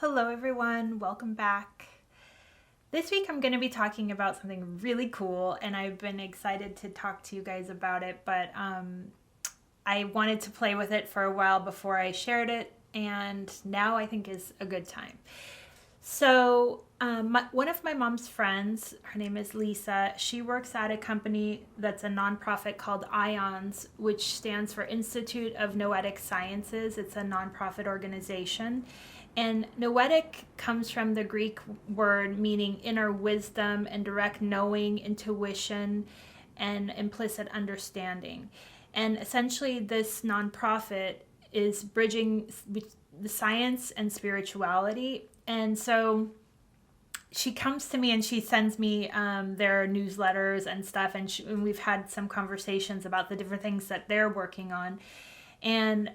Hello everyone, welcome back. This week I'm going to be talking about something really cool, and I've been excited to talk to you guys about it, but I wanted to play with it for a while before I shared it, and now I think is a good time. So one of my mom's friends, her name is Lisa, she works at a company that's a nonprofit called Eileens, which stands for Institute of Noetic Sciences. It's a nonprofit organization. And noetic comes from the Greek word meaning inner wisdom and direct knowing, intuition, and implicit understanding. And essentially this nonprofit is bridging the science and spirituality. And so she comes to me and she sends me their newsletters and stuff. And we've had some conversations about the different things that they're working on. And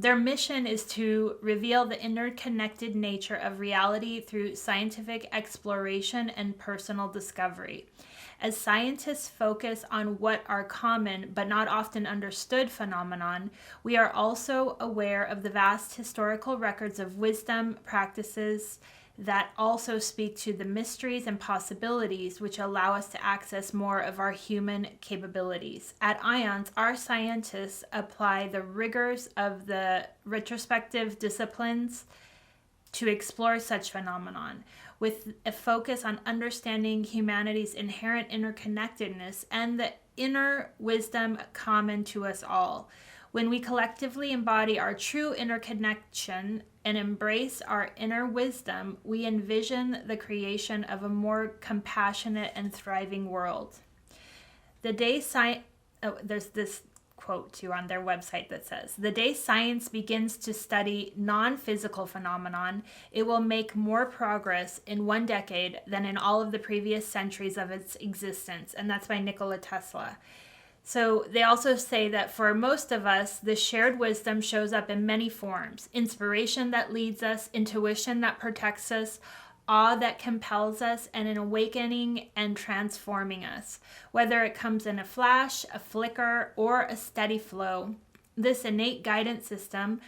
their mission is to reveal the interconnected nature of reality through scientific exploration and personal discovery. As scientists focus on what are common but not often understood phenomenon, we are also aware of the vast historical records of wisdom practices that also speak to the mysteries and possibilities which allow us to access more of our human capabilities. At Eileens, our scientists apply the rigors of the retrospective disciplines to explore such phenomenon, with a focus on understanding humanity's inherent interconnectedness and the inner wisdom common to us all. When we collectively embody our true interconnection and embrace our inner wisdom, we envision the creation of a more compassionate and thriving world. There's this quote too on their website that says, "The day science begins to study non-physical phenomenon, it will make more progress in one decade than in all of the previous centuries of its existence." And that's by Nikola Tesla. So they also say that for most of us, the shared wisdom shows up in many forms: inspiration that leads us, intuition that protects us, awe that compels us, and an awakening and transforming us. Whether it comes in a flash, a flicker, or a steady flow, this innate guidance system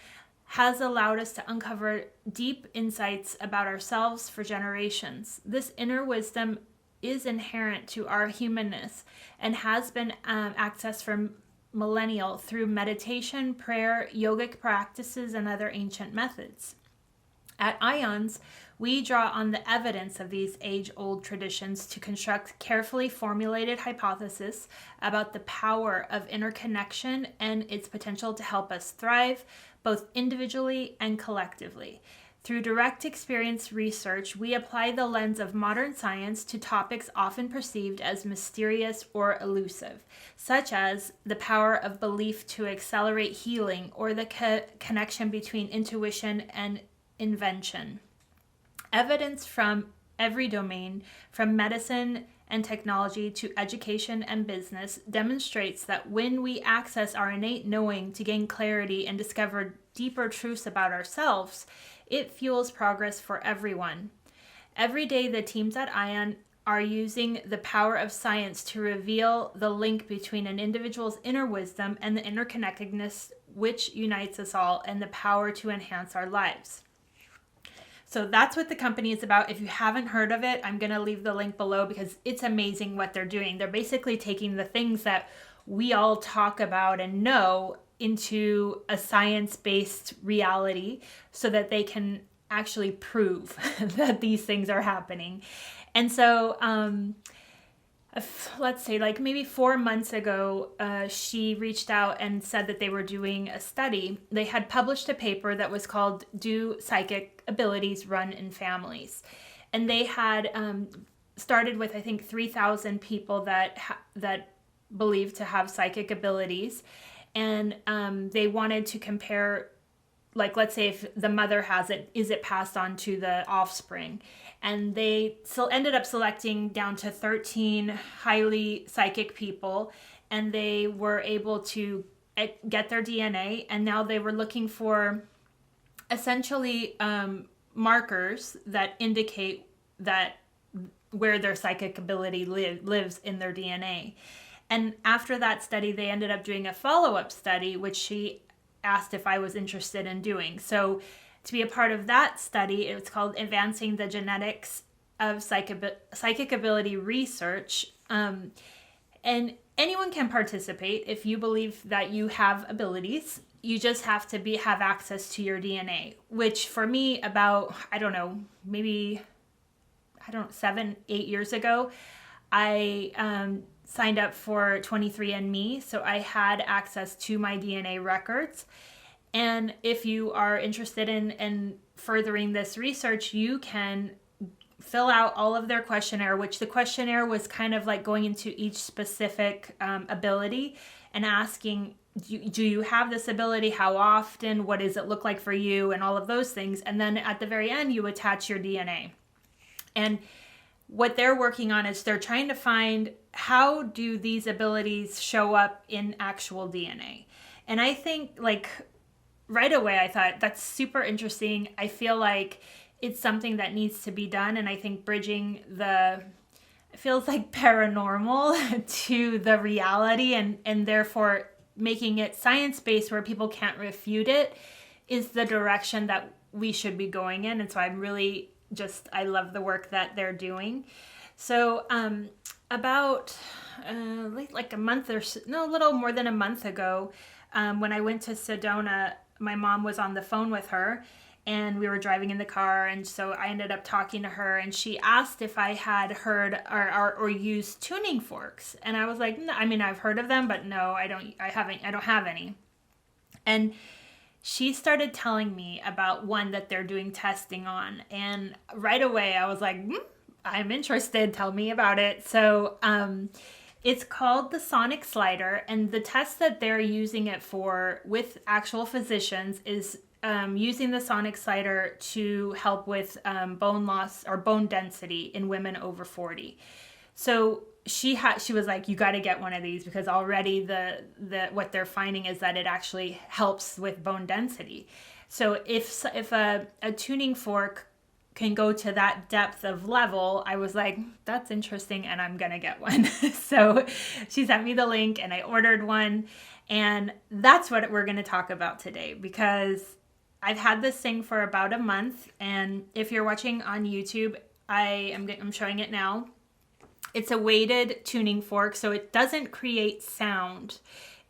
has allowed us to uncover deep insights about ourselves for generations. This inner wisdom is inherent to our humanness and has been accessed for millennia through meditation, prayer, yogic practices, and other ancient methods. At Eileens, we draw on the evidence of these age-old traditions to construct carefully formulated hypotheses about the power of interconnection and its potential to help us thrive, both individually and collectively. Through direct experience research, we apply the lens of modern science to topics often perceived as mysterious or elusive, such as the power of belief to accelerate healing or the connection between intuition and invention. Evidence from every domain, from medicine and technology to education and business, demonstrates that when we access our innate knowing to gain clarity and discover deeper truths about ourselves, it fuels progress for everyone. Every day, the teams at Eileens are using the power of science to reveal the link between an individual's inner wisdom and the interconnectedness which unites us all, and the power to enhance our lives. So that's what the company is about. If you haven't heard of it, I'm going to leave the link below because it's amazing what they're doing. They're basically taking the things that we all talk about and know into a science-based reality so that they can actually prove that these things are happening. And so let's say like maybe 4 months ago, she reached out and said that they were doing a study. They had published a paper that was called "Do Psychic Abilities Run in Families?" And they had started with, I think, 3,000 people that believed to have psychic abilities. And they wanted to compare, like, let's say if the mother has it, is it passed on to the offspring? And they ended up selecting down to 13 highly psychic people, and they were able to get their DNA. And now they were looking for essentially markers that indicate that where their psychic ability lives in their DNA. And after that study, they ended up doing a follow-up study, which she asked if I was interested in doing. So to be a part of that study. It's called Advancing the Genetics of Psychic Ability Research. And anyone can participate if you believe that you have abilities. You just have to have access to your DNA, which for me, about, 7, 8 years ago, I signed up for 23andMe, so I had access to my DNA records. And if you are interested in furthering this research, you can fill out all of their questionnaire, which the questionnaire was kind of like going into each specific ability and asking, do you have this ability? How often? What does it look like for you? And all of those things. And then at the very end, you attach your DNA. And what they're working on is they're trying to find, how do these abilities show up in actual DNA? And I think, like, right away, I thought that's super interesting. I feel like it's something that needs to be done. And I think bridging it feels like paranormal to the reality, and therefore making it science-based where people can't refute it is the direction that we should be going in. And so I'm really I love the work that they're doing. So about like a month a little more than a month ago, when I went to Sedona, my mom was on the phone with her, and we were driving in the car, and so I ended up talking to her, and she asked if I had heard or used tuning forks. And I was like, no, I mean, I've heard of them, but no, I don't have any. And she started telling me about one that they're doing testing on. And right away I was like, I'm interested. Tell me about it. So it's called the Sonic Slider. And the test that they're using it for with actual physicians is using the Sonic Slider to help with bone loss or bone density in women over 40. So she was like, you got to get one of these, because already the what they're finding is that it actually helps with bone density. So if a tuning fork can go to that depth of level, I was like, that's interesting, and I'm gonna get one. So she sent me the link, and I ordered one, and that's what we're gonna talk about today, because I've had this thing for about a month, and if you're watching on YouTube, I'm showing it now. It's a weighted tuning fork, so it doesn't create sound.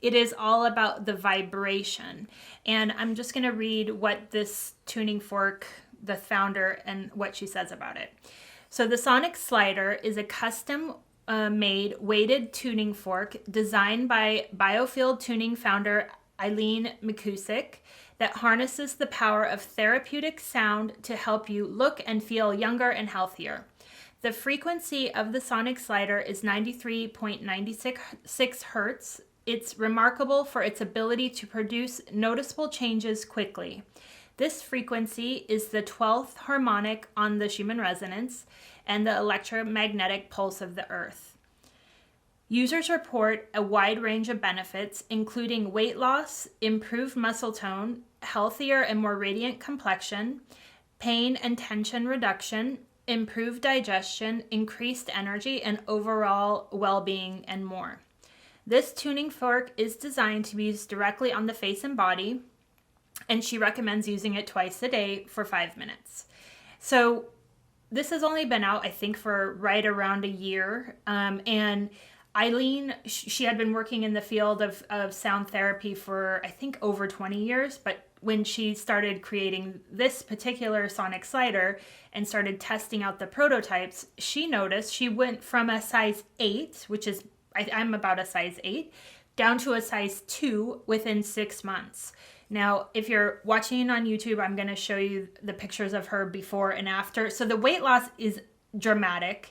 It is all about the vibration. And I'm just going to read what this tuning fork, the founder, and what she says about it. So the Sonic Slider is a custom made weighted tuning fork designed by Biofield Tuning founder Eileen that harnesses the power of therapeutic sound to help you look and feel younger and healthier. The frequency of the Sonic Slider is 93.96 hertz. It's remarkable for its ability to produce noticeable changes quickly. This frequency is the 12th harmonic on the Schumann Resonance and the electromagnetic pulse of the Earth. Users report a wide range of benefits, including weight loss, improved muscle tone, healthier and more radiant complexion, pain and tension reduction, improved digestion, increased energy, and overall well-being, and more. This tuning fork is designed to be used directly on the face and body, and she recommends using it twice a day for 5 minutes. So this has only been out, I think, for right around a year, and Eileen, she had been working in the field of sound therapy for, I think, over 20 years, but when she started creating this particular Sonic Slider and started testing out the prototypes, she noticed she went from a size 8, which is, I'm about a size 8, down to a size 2 within 6 months. Now, if you're watching on YouTube, I'm going to show you the pictures of her before and after. So the weight loss is dramatic,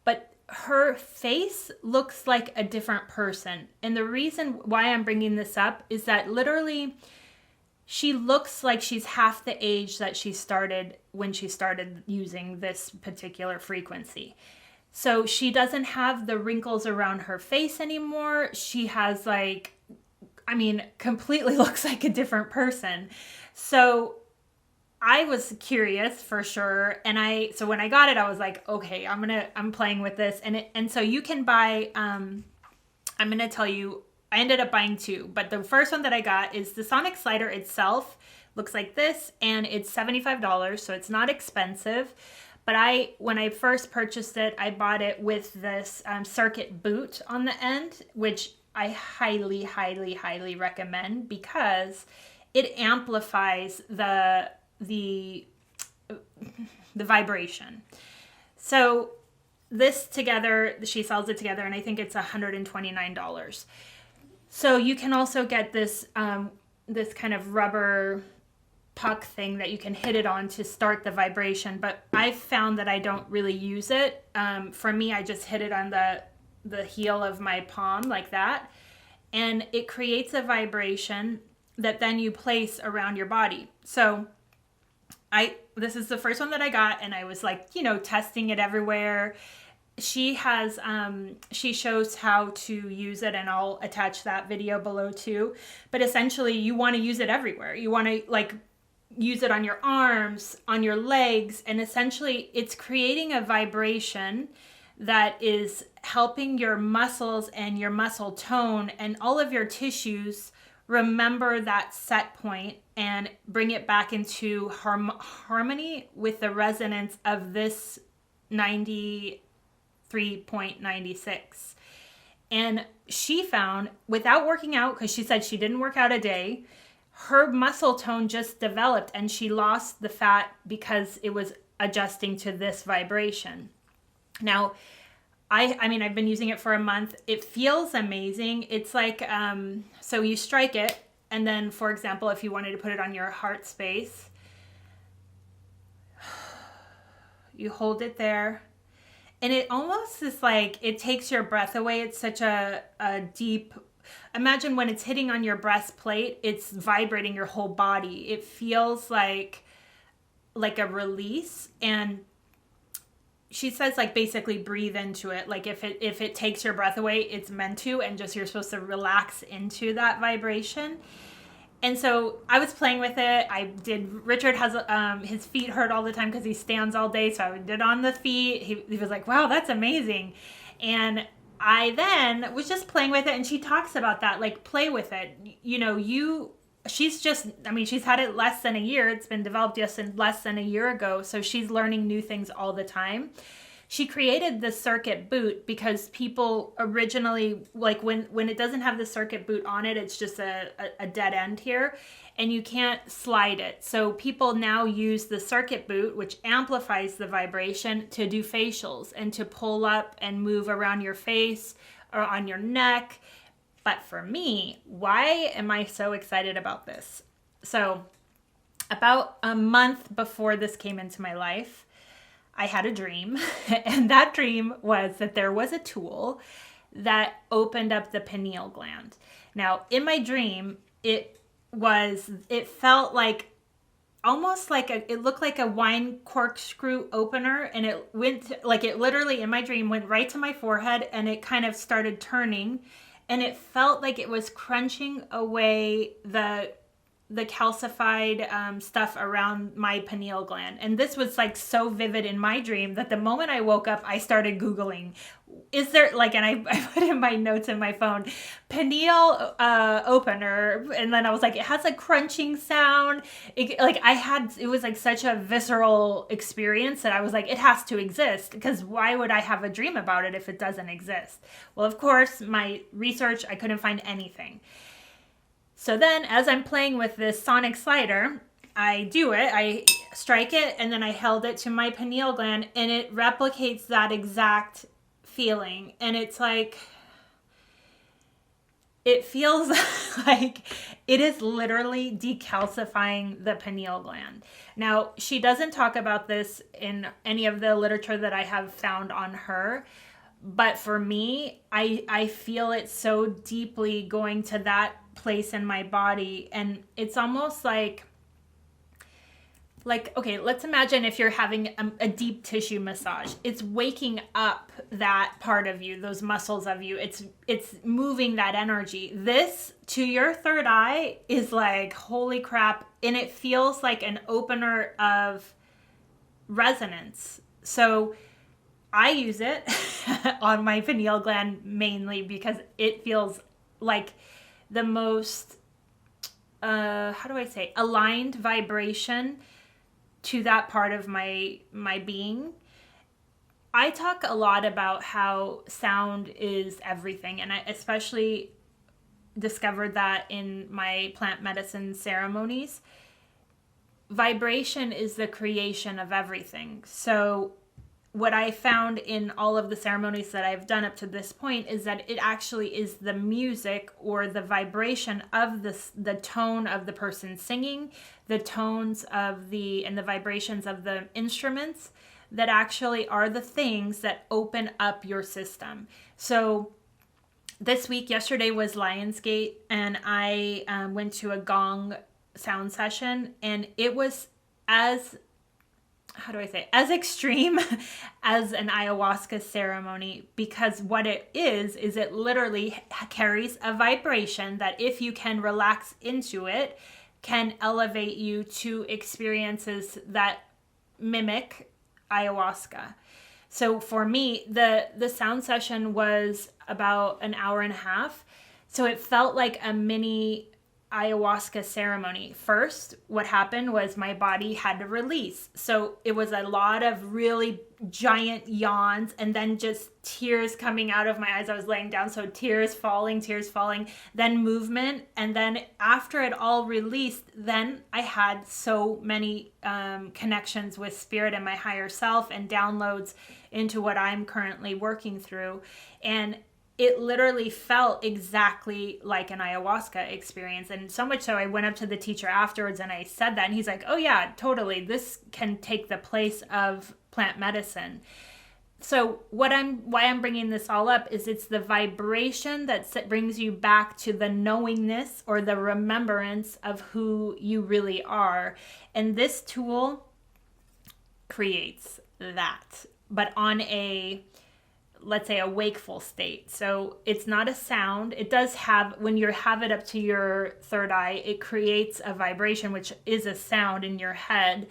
but her face looks like a different person. And the reason why I'm bringing this up is that literally she looks like she's half the age that she started when she started using this particular frequency. So she doesn't have the wrinkles around her face anymore. She has completely looks like a different person. So I was curious for sure. And so when I got it, I was like, okay, I'm playing with this. And so you can buy, I'm going to tell you, I ended up buying 2, but the first one that I got is the Sonic Slider itself Looks like this, and it's $75, so it's not expensive. But when I first purchased it, I bought it with this circuit boot on the end, which I highly, highly, highly recommend because it amplifies the vibration. So this together, she sells it together, and I think it's $129. So you can also get this this kind of rubber puck thing that you can hit it on to start the vibration. But I've found that I don't really use it. For me, I just hit it on the heel of my palm like that. And it creates a vibration that then you place around your body. So this is the first one that I got, and I was like, testing it everywhere. She shows how to use it, and I'll attach that video below too. But essentially, you want to use it everywhere. You want to use it on your arms, on your legs, and essentially it's creating a vibration that is helping your muscles and your muscle tone and all of your tissues remember that set point and bring it back into harmony with the resonance of this 93.96. And she found, without working out, because she said she didn't work out a day, her muscle tone just developed, and she lost the fat because it was adjusting to this vibration. Now, I mean, I've been using it for a month. It feels amazing. It's like, so you strike it, and then, for example, if you wanted to put it on your heart space, you hold it there, and it almost is like it takes your breath away. It's such a deep, imagine when it's hitting on your breastplate, it's vibrating your whole body. It feels like a release. And she says, basically breathe into it. If it takes your breath away, it's meant to, and just you're supposed to relax into that vibration. And so I was playing with it. Richard has, his feet hurt all the time because he stands all day. So I did on the feet. He was like, wow, that's amazing. And I then was just playing with it, and she talks about that, play with it. She's had it less than a year. It's been developed just in less than a year ago. So she's learning new things all the time. She created the circuit boot because people originally, when it doesn't have the circuit boot on it, it's just a dead end here, and you can't slide it. So people now use the circuit boot, which amplifies the vibration, to do facials and to pull up and move around your face or on your neck. But for me, why am I so excited about this? So about a month before this came into my life, I had a dream, and that dream was that there was a tool that opened up the pineal gland. Now, in my dream, it felt like almost it looked like a wine corkscrew opener, and it literally in my dream went right to my forehead, and it kind of started turning, and it felt like it was crunching away the calcified stuff around my pineal gland. And this was so vivid in my dream that the moment I woke up, I started Googling, is there and I put in my notes in my phone, pineal opener. And then I was like, it has a crunching sound. It was such a visceral experience that I was like, it has to exist, because why would I have a dream about it if it doesn't exist? Well, of course, my research, I couldn't find anything. So then, as I'm playing with this sonic slider, I strike it, and then I held it to my pineal gland, and it replicates that exact feeling. And it's it feels like it is literally decalcifying the pineal gland. Now, she doesn't talk about this in any of the literature that I have found on her, but for me, I feel it so deeply going to that place in my body. And it's almost like okay, let's imagine if you're having a deep tissue massage. It's waking up that part of you, those muscles of you. It's moving that energy. This to your third eye is holy crap, and it feels like an opener of resonance. So I use it on my pineal gland mainly because it feels like the most how do I say, aligned vibration to that part of my being. I talk a lot about how sound is everything, and I especially discovered that in my plant medicine ceremonies. Vibration is the creation of everything. So what I found in all of the ceremonies that I've done up to this point is that it actually is the music or the vibration of the tone of the person singing, the tones of and the vibrations of the instruments that actually are the things that open up your system. So yesterday was Lionsgate, and I went to a Gong Sound session, and it was as extreme as an ayahuasca ceremony, because what it is it literally carries a vibration that, if you can relax into it, can elevate you to experiences that mimic ayahuasca. So for me, the sound session was about an hour and a half. So it felt like a mini ayahuasca ceremony. First, what happened was my body had to release. So it was a lot of really giant yawns, and then just tears coming out of my eyes. I was laying down, so tears falling, then movement. And then after it all released, then I had so many connections with spirit and my higher self, and downloads into what I'm currently working through. And it literally felt exactly like an ayahuasca experience. And so much so, I went up to the teacher afterwards and I said that, and he's like, oh yeah, totally. This can take the place of plant medicine. So why I'm bringing this all up is it's the vibration that brings you back to the knowingness or the remembrance of who you really are. And this tool creates that, but on let's say a wakeful state. So it's not a sound. It does have, when you have it up to your third eye, it creates a vibration, which is a sound in your head,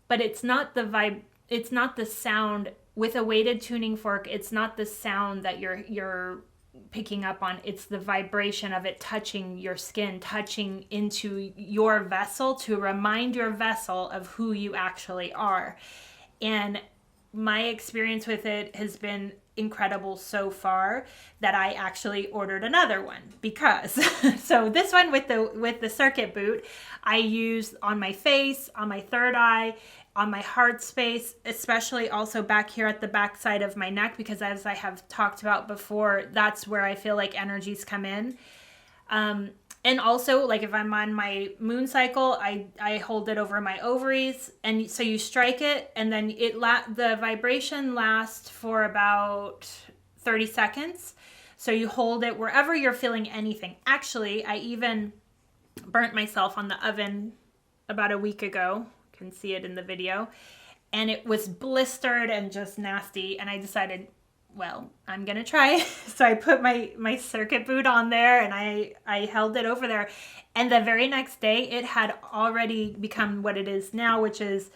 but it's not the sound with a weighted tuning fork. It's not the sound that you're picking up on. It's the vibration of it touching your skin, touching into your vessel to remind your vessel of who you actually are. And my experience with it has been incredible so far that I actually ordered another one, because so this one with the circuit boot I used on my face, on my third eye, on my heart space, especially also back here at the back side of my neck, because as I have talked about before, that's where I feel like energies come in. And also, like if I'm on my moon cycle, I hold it over my ovaries, and so you strike it, and then the vibration lasts for about 30 seconds. So you hold it wherever you're feeling anything. Actually, I even burnt myself on the oven about a week ago. You can see it in the video. And it was blistered and just nasty, and I decided, well, I'm going to try. So I put my circuit boot on there, and I held it over there. And the very next day, it had already become what it is now, which is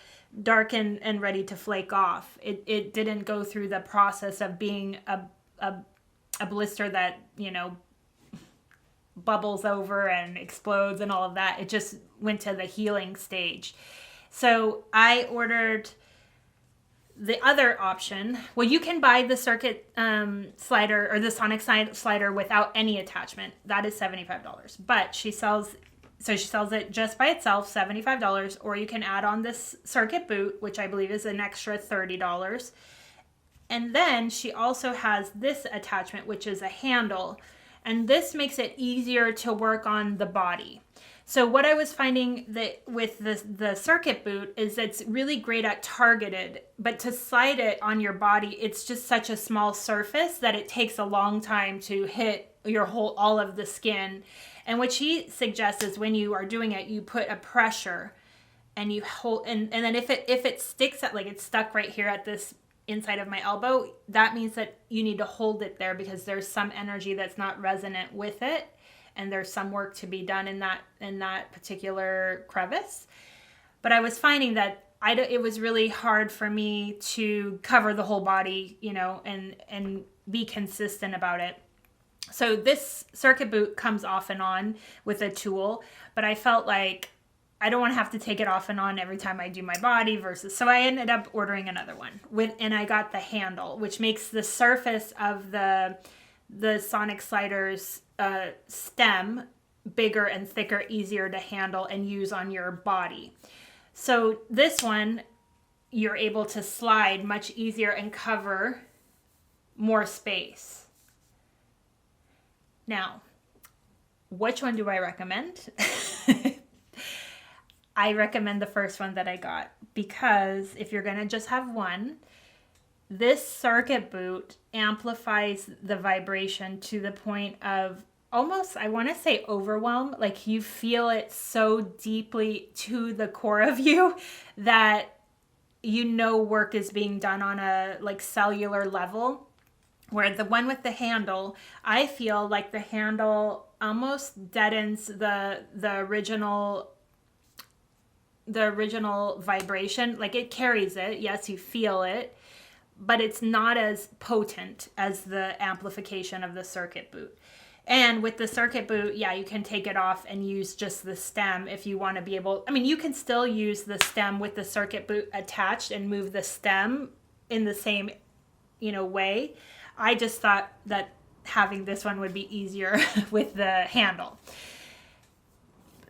dark and ready to flake off. It didn't go through the process of being a blister that, bubbles over and explodes and all of that. It just went to the healing stage. So I ordered the other option. Well, you can buy the circuit slider or the sonic slider without any attachment. That is $75. But she sells it just by itself, $75, or you can add on this circuit boot, which I believe is an extra $30. And then she also has this attachment, which is a handle, and this makes it easier to work on the body. So what I was finding that with the circuit boot is it's really great at targeted, but to slide it on your body, it's just such a small surface that it takes a long time to hit all of the skin. And what she suggests is when you are doing it, you put a pressure and you hold, and then if it sticks at, like it's stuck right here at this inside of my elbow, that means that you need to hold it there because there's some energy that's not resonant with it. And there's some work to be done in that particular crevice. But I was finding that it was really hard for me to cover the whole body, and be consistent about it. So this circuit boot comes off and on with a tool, but I felt like I don't want to have to take it off and on every time I do my body so I ended up ordering another one and I got the handle, which makes the surface of the sonic slider's stem bigger and thicker, easier to handle and use on your body. So this one, you're able to slide much easier and cover more space. Now, which one do I recommend? I recommend the first one that I got, because if you're going to just have one, this circuit boot amplifies the vibration to the point of almost, I want to say, overwhelm. Like you feel it so deeply to the core of you that work is being done on a like cellular level. Where the one with the handle, I feel like the handle almost deadens the original vibration. Like it carries it. Yes, you feel it, but it's not as potent as the amplification of the circuit boot. And with the circuit boot, yeah, you can take it off and use just the stem if you want to be able, I mean, you can still use the stem with the circuit boot attached and move the stem in the same, way. I just thought that having this one would be easier with the handle.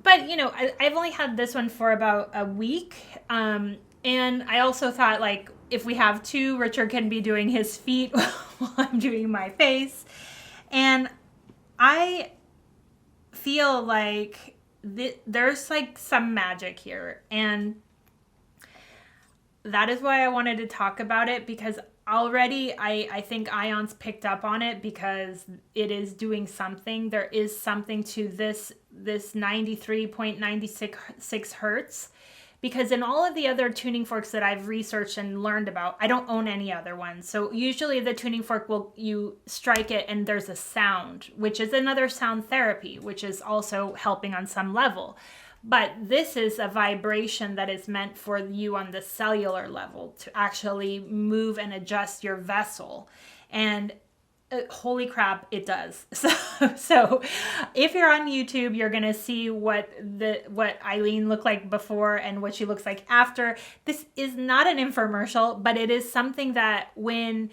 But, I've only had this one for about a week. And I also thought, like, if we have two, Richard can be doing his feet while I'm doing my face. And I feel like there's, like, some magic here. And that is why I wanted to talk about it, because already I think Ions picked up on it, because it is doing something. There is something to this 93.96 hertz, because in all of the other tuning forks that I've researched and learned about, I don't own any other ones. So usually the tuning fork you strike it and there's a sound, which is another sound therapy, which is also helping on some level. But this is a vibration that is meant for you on the cellular level to actually move and adjust your vessel. And holy crap, it does. So if you're on YouTube, you're going to see what Eileen looked like before and what she looks like after. This is not an infomercial, but it is something that when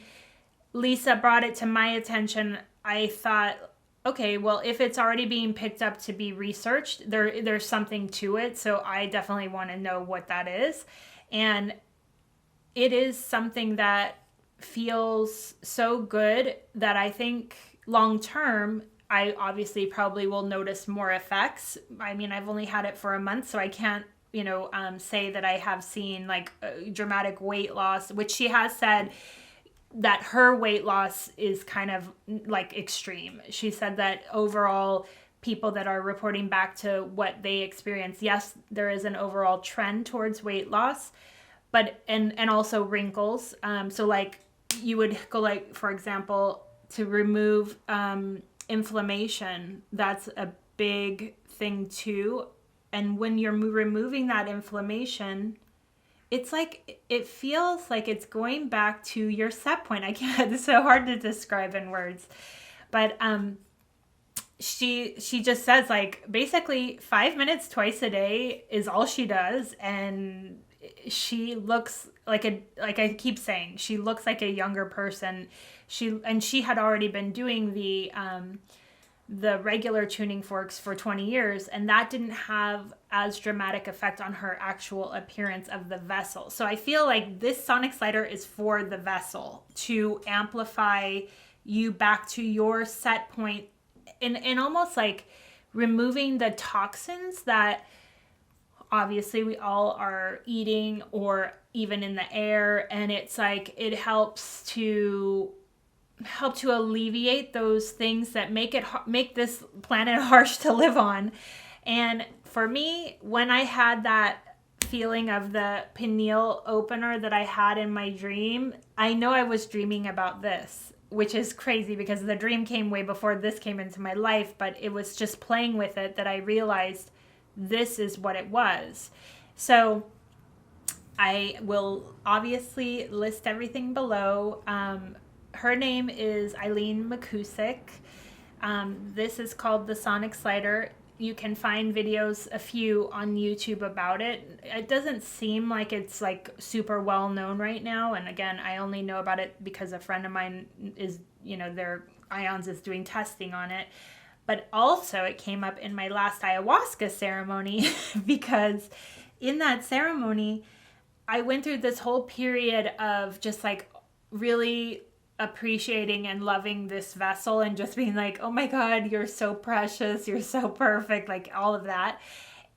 Lisa brought it to my attention, I thought, okay, well, if it's already being picked up to be researched, there's something to it. So I definitely want to know what that is. And it is something that feels so good that I think long term, I obviously probably will notice more effects. I mean, I've only had it for a month, so I can't, say that I have seen like dramatic weight loss, which she has said that her weight loss is kind of like extreme. She said that overall people that are reporting back to what they experience, yes, there is an overall trend towards weight loss, but and also wrinkles. So like you would go like, for example, to remove inflammation, that's a big thing too. And when you're removing that inflammation, it's like, it feels like it's going back to your set point. I can't, it's so hard to describe in words. But she just says like, basically 5 minutes twice a day is all she does. And she looks like I keep saying, she looks like a younger person. She had already been doing the regular tuning forks for 20 years, and that didn't have as dramatic effect on her actual appearance of the vessel. So I feel like this sonic slider is for the vessel to amplify you back to your set point, and almost like removing the toxins that obviously we all are eating or even in the air, and it's like it help to alleviate those things that make this planet harsh to live on. And for me, when I had that feeling of the pineal opener that I had in my dream, I know I was dreaming about this, which is crazy because the dream came way before this came into my life, but it was just playing with it that I realized this is what it was. So I will obviously list everything below. Her name is Eileen McCusick. This is called the Sonic Slider. You can find videos, a few on YouTube about it. It doesn't seem like it's like super well known right now. And again, I only know about it because a friend of mine is, their Eileens is doing testing on it. But also it came up in my last ayahuasca ceremony because in that ceremony, I went through this whole period of just like really appreciating and loving this vessel and just being like, oh my God, you're so precious, you're so perfect, like all of that.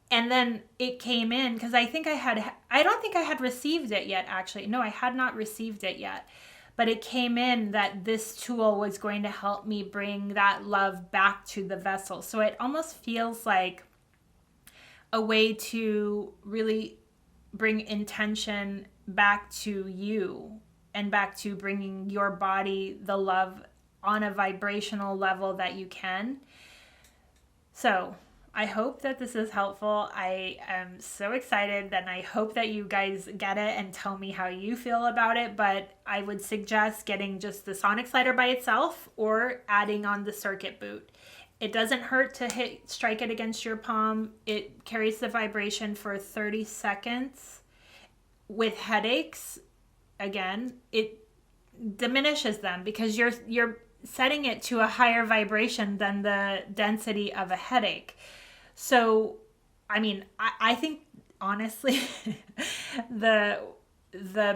And then it came in because I don't think I had received it yet, actually. No, I had not received it yet. But it came in that this tool was going to help me bring that love back to the vessel. So it almost feels like a way to really bring intention back to you and back to bringing your body the love on a vibrational level that you can. So I hope that this is helpful. I am so excited, and I hope that you guys get it and tell me how you feel about it. But I would suggest getting just the Sonic Slider by itself or adding on the circuit boot. It doesn't hurt to strike it against your palm. It carries the vibration for 30 seconds. With headaches, again, it diminishes them because you're setting it to a higher vibration than the density of a headache. So, I mean, I think honestly, the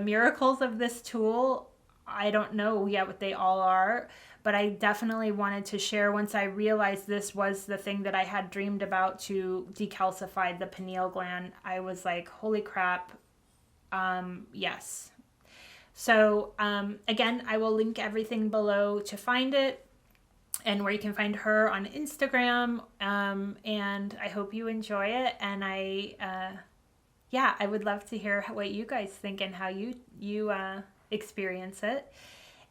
miracles of this tool, I don't know yet what they all are, but I definitely wanted to share once I realized this was the thing that I had dreamed about to decalcify the pineal gland. I was like, holy crap. Yes. So, again, I will link everything below to find it and where you can find her on Instagram. And I hope you enjoy it. And I would love to hear what you guys think and how you experience it.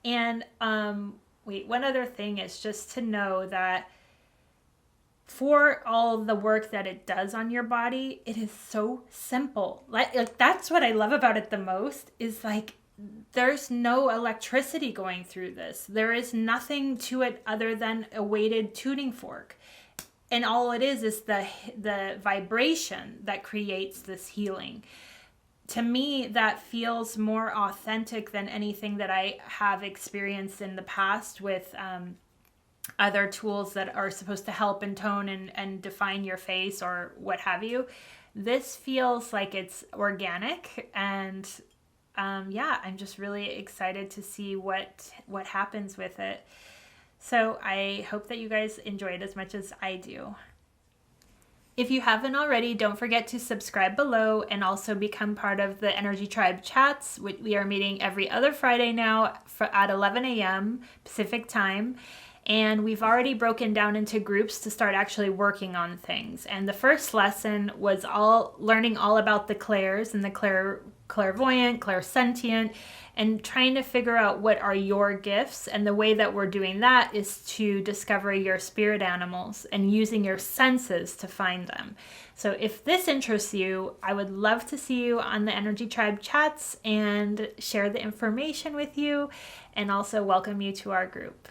And, one other thing is just to know that for all the work that it does on your body, it is so simple. Like that's what I love about it the most is like, there's no electricity going through this. There is nothing to it other than a weighted tuning fork. And all it is the vibration that creates this healing. To me, that feels more authentic than anything that I have experienced in the past with other tools that are supposed to help intone and define your face or what have you. This feels like it's organic, and I'm just really excited to see what happens with it. So I hope that you guys enjoy it as much as I do. If you haven't already, don't forget to subscribe below and also become part of the Energy Tribe chats. We are meeting every other Friday now at 11 a.m. Pacific time. And we've already broken down into groups to start actually working on things. And the first lesson was learning all about the clairs and the clairvoyant, clairsentient, and trying to figure out what are your gifts. And the way that we're doing that is to discover your spirit animals and using your senses to find them. So if this interests you, I would love to see you on the Energy Tribe chats and share the information with you and also welcome you to our group.